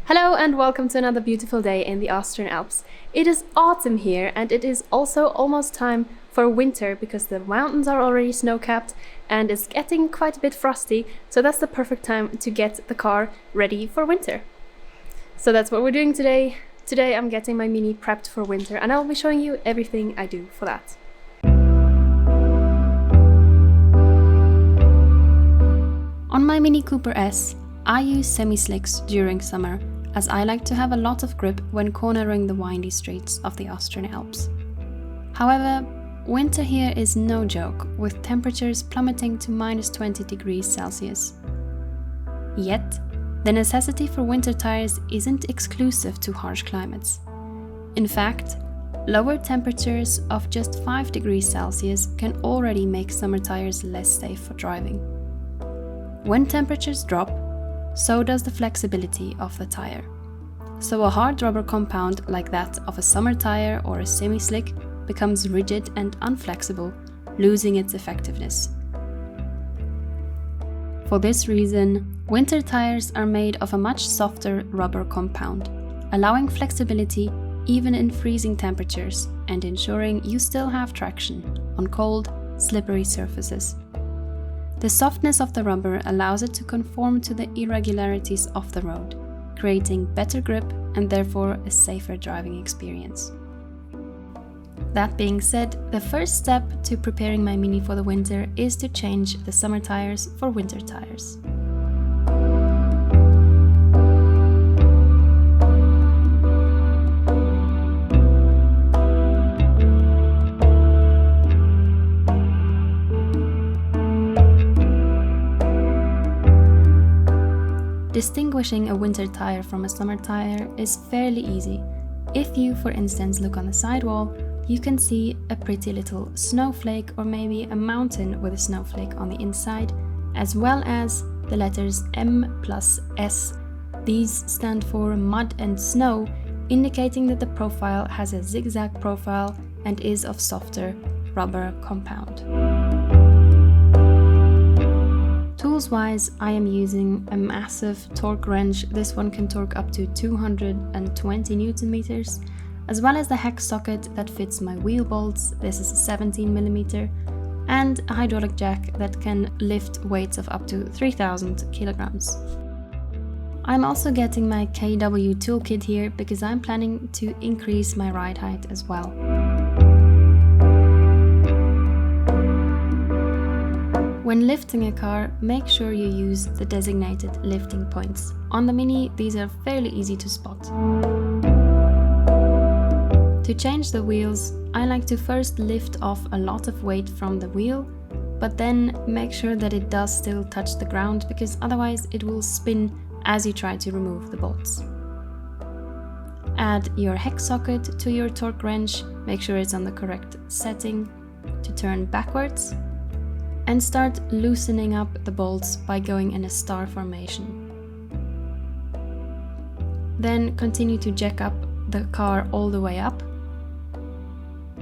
Hello and welcome to another beautiful day in the Austrian Alps. It is autumn here and it is also almost time for winter because the mountains are already snow-capped and it's getting quite a bit frosty, so that's the perfect time to get the car ready for winter. So that's what we're doing today. Today I'm getting my Mini prepped for winter and I'll be showing you everything I do for that. On my Mini Cooper S, I use semi-slicks during summer, as I like to have a lot of grip when cornering the windy streets of the Austrian Alps. However, winter here is no joke, with temperatures plummeting to -20 degrees Celsius. Yet, the necessity for winter tires isn't exclusive to harsh climates. In fact, lower temperatures of just 5 degrees Celsius can already make summer tires less safe for driving. When temperatures drop, so does the flexibility of the tire. So a hard rubber compound like that of a summer tire or a semi-slick becomes rigid and unflexible, losing its effectiveness. For this reason, winter tires are made of a much softer rubber compound, allowing flexibility even in freezing temperatures and ensuring you still have traction on cold, slippery surfaces. The softness of the rubber allows it to conform to the irregularities of the road, creating better grip and therefore a safer driving experience. That being said, the first step to preparing my Mini for the winter is to change the summer tires for winter tires. Distinguishing a winter tire from a summer tire is fairly easy. If you, for instance, look on the sidewall, you can see a pretty little snowflake or maybe a mountain with a snowflake on the inside, as well as the letters M plus S. These stand for mud and snow, indicating that the profile has a zigzag profile and is of softer rubber compound. Tools-wise, I am using a massive torque wrench. This one can torque up to 220 Newton meters, as well as the hex socket that fits my wheel bolts. This is a 17mm, and a hydraulic jack that can lift weights of up to 3,000 kilograms. I'm also getting my KW toolkit here because I'm planning to increase my ride height as well. When lifting a car, make sure you use the designated lifting points. On the Mini, these are fairly easy to spot. To change the wheels, I like to first lift off a lot of weight from the wheel, but then make sure that it does still touch the ground, because otherwise it will spin as you try to remove the bolts. Add your hex socket to your torque wrench, make sure it's on the correct setting to turn backwards, and start loosening up the bolts by going in a star formation. Then continue to jack up the car all the way up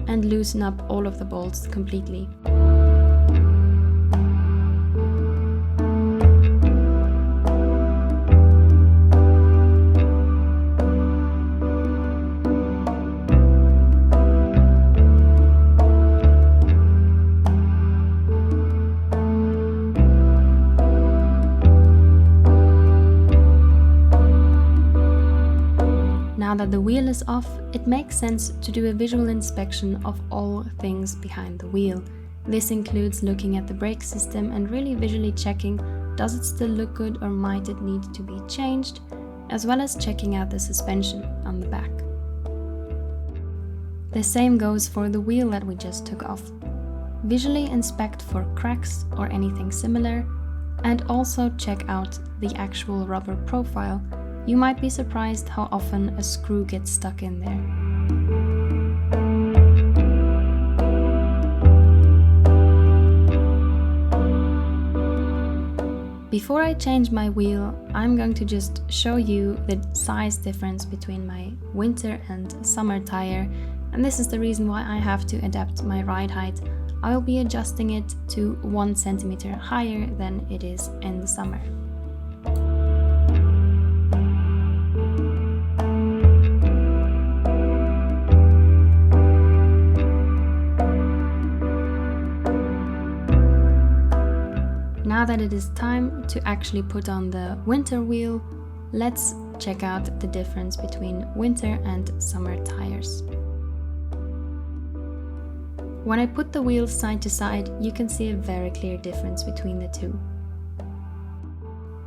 and loosen up all of the bolts completely. Now that the wheel is off, it makes sense to do a visual inspection of all things behind the wheel. This includes looking at the brake system and really visually checking, does it still look good or might it need to be changed, as well as checking out the suspension on the back. The same goes for the wheel that we just took off. Visually inspect for cracks or anything similar, and also check out the actual rubber profile. You might be surprised how often a screw gets stuck in there. Before I change my wheel, I'm going to just show you the size difference between my winter and summer tire, and this is the reason why I have to adapt my ride height. I will be adjusting it to 1 centimeter higher than it is in the summer. Now that it is time to actually put on the winter wheel, let's check out the difference between winter and summer tires. When I put the wheels side to side, you can see a very clear difference between the two.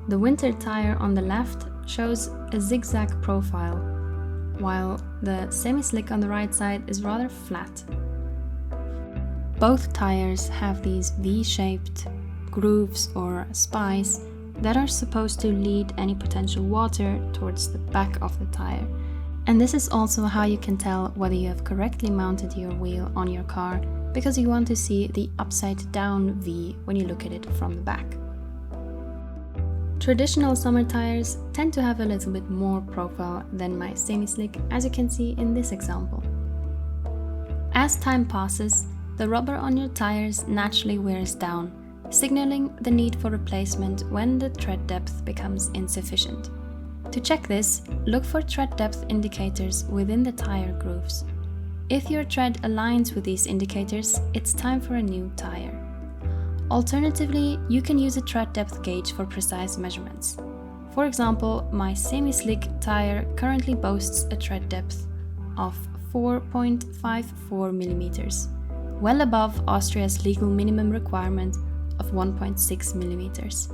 The winter tire on the left shows a zigzag profile, while the semi-slick on the right side is rather flat. Both tires have these V-shaped grooves or spies that are supposed to lead any potential water towards the back of the tire. And this is also how you can tell whether you have correctly mounted your wheel on your car, because you want to see the upside down V when you look at it from the back. Traditional summer tires tend to have a little bit more profile than my semi-slick, as you can see in this example. As time passes, the rubber on your tires naturally wears down, signaling the need for replacement when the tread depth becomes insufficient. To check this, look for tread depth indicators within the tire grooves. If your tread aligns with these indicators, it's time for a new tire. Alternatively, you can use a tread depth gauge for precise measurements. For example, my semi-slick tire currently boasts a tread depth of 4.54 mm, well above Austria's legal minimum requirement of 1.6 mm.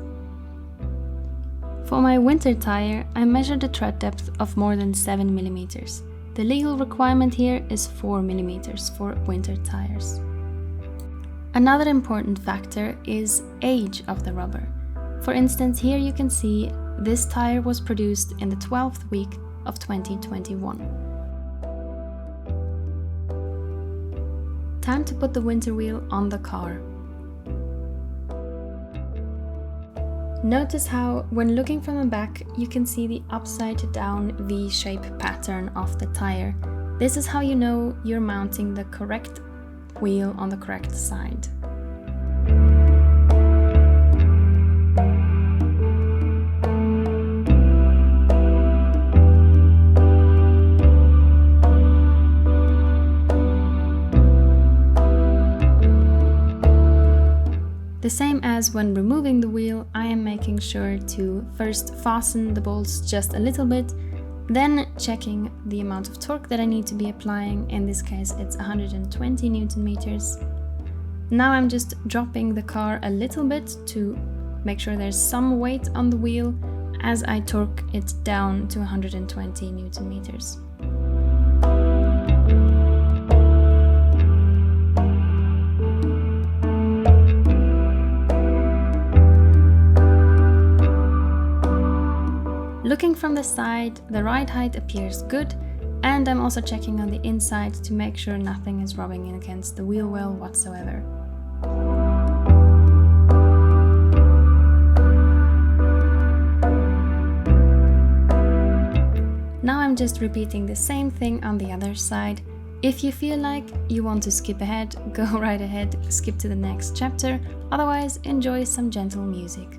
For my winter tire, I measured a tread depth of more than 7 mm. The legal requirement here is 4 mm for winter tires. Another important factor is age of the rubber. For instance, here you can see this tire was produced in the 12th week of 2021. Time to put the winter wheel on the car. Notice how, when looking from the back, you can see the upside down V-shape pattern of the tire. This is how you know you're mounting the correct wheel on the correct side. The same as when removing the wheel, I am making sure to first fasten the bolts just a little bit, then checking the amount of torque that I need to be applying. In this case, it's 120 Newton meters. Now I'm just dropping the car a little bit to make sure there's some weight on the wheel as I torque it down to 120 Newton meters. Looking from the side, the ride height appears good, and I'm also checking on the inside to make sure nothing is rubbing against the wheel well whatsoever. Now I'm just repeating the same thing on the other side. If you feel like you want to skip ahead, go right ahead, skip to the next chapter, otherwise enjoy some gentle music.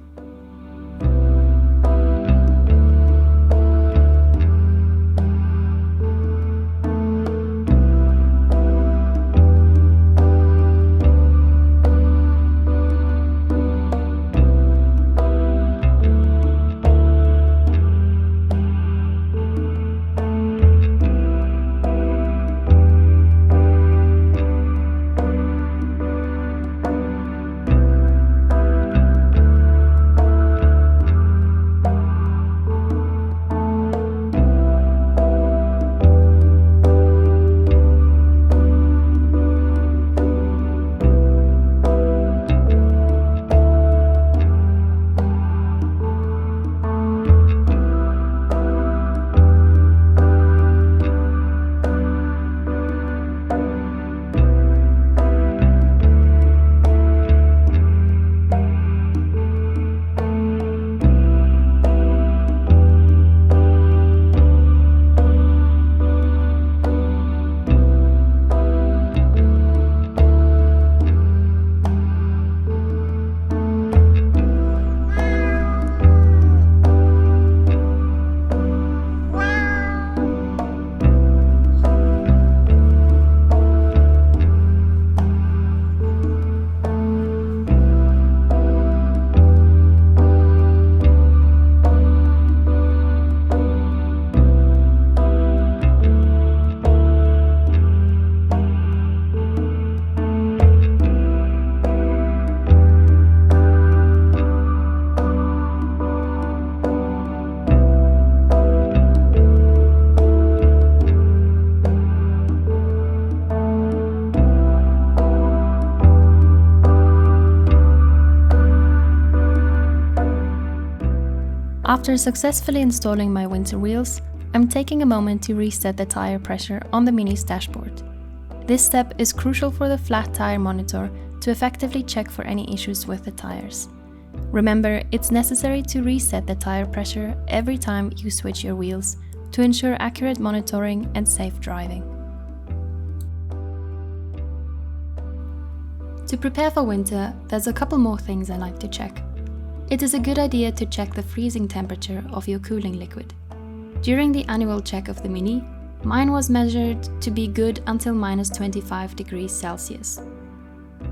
After successfully installing my winter wheels, I'm taking a moment to reset the tire pressure on the Mini's dashboard. This step is crucial for the flat tire monitor to effectively check for any issues with the tires. Remember, it's necessary to reset the tire pressure every time you switch your wheels to ensure accurate monitoring and safe driving. To prepare for winter, there's a couple more things I like to check. It is a good idea to check the freezing temperature of your cooling liquid. During the annual check of the Mini, mine was measured to be good until minus 25 degrees Celsius.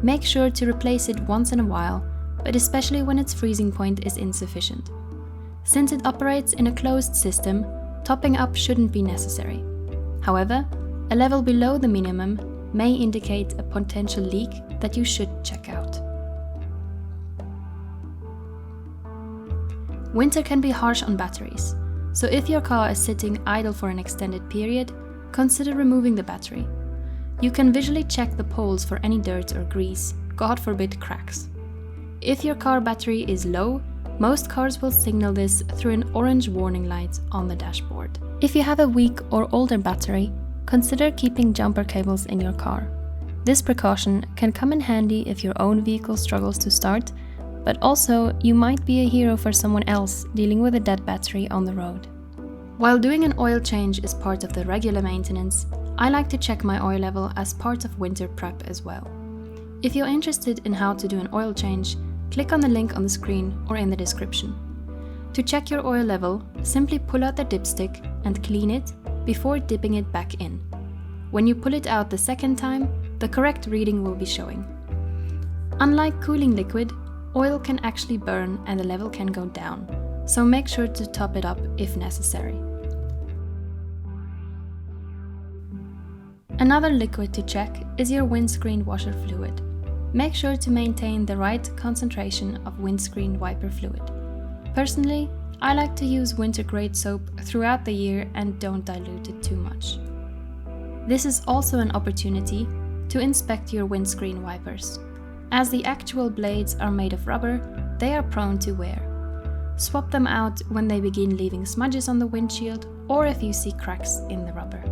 Make sure to replace it once in a while, but especially when its freezing point is insufficient. Since it operates in a closed system, topping up shouldn't be necessary. However, a level below the minimum may indicate a potential leak that you should check out. Winter can be harsh on batteries, so if your car is sitting idle for an extended period, consider removing the battery. You can visually check the poles for any dirt or grease, God forbid cracks. If your car battery is low, most cars will signal this through an orange warning light on the dashboard. If you have a weak or older battery, consider keeping jumper cables in your car. This precaution can come in handy if your own vehicle struggles to start, but also you might be a hero for someone else dealing with a dead battery on the road. While doing an oil change is part of the regular maintenance, I like to check my oil level as part of winter prep as well. If you're interested in how to do an oil change, click on the link on the screen or in the description. To check your oil level, simply pull out the dipstick and clean it before dipping it back in. When you pull it out the second time, the correct reading will be showing. Unlike cooling liquid, oil can actually burn and the level can go down, so make sure to top it up if necessary. Another liquid to check is your windscreen washer fluid. Make sure to maintain the right concentration of windscreen wiper fluid. Personally, I like to use winter-grade soap throughout the year and don't dilute it too much. This is also an opportunity to inspect your windscreen wipers. As the actual blades are made of rubber, they are prone to wear. Swap them out when they begin leaving smudges on the windshield or if you see cracks in the rubber.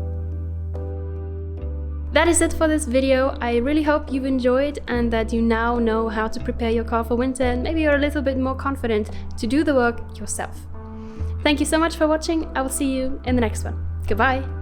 That is it for this video. I really hope you've enjoyed and that you now know how to prepare your car for winter and maybe you're a little bit more confident to do the work yourself. Thank you so much for watching. I will see you in the next one. Goodbye.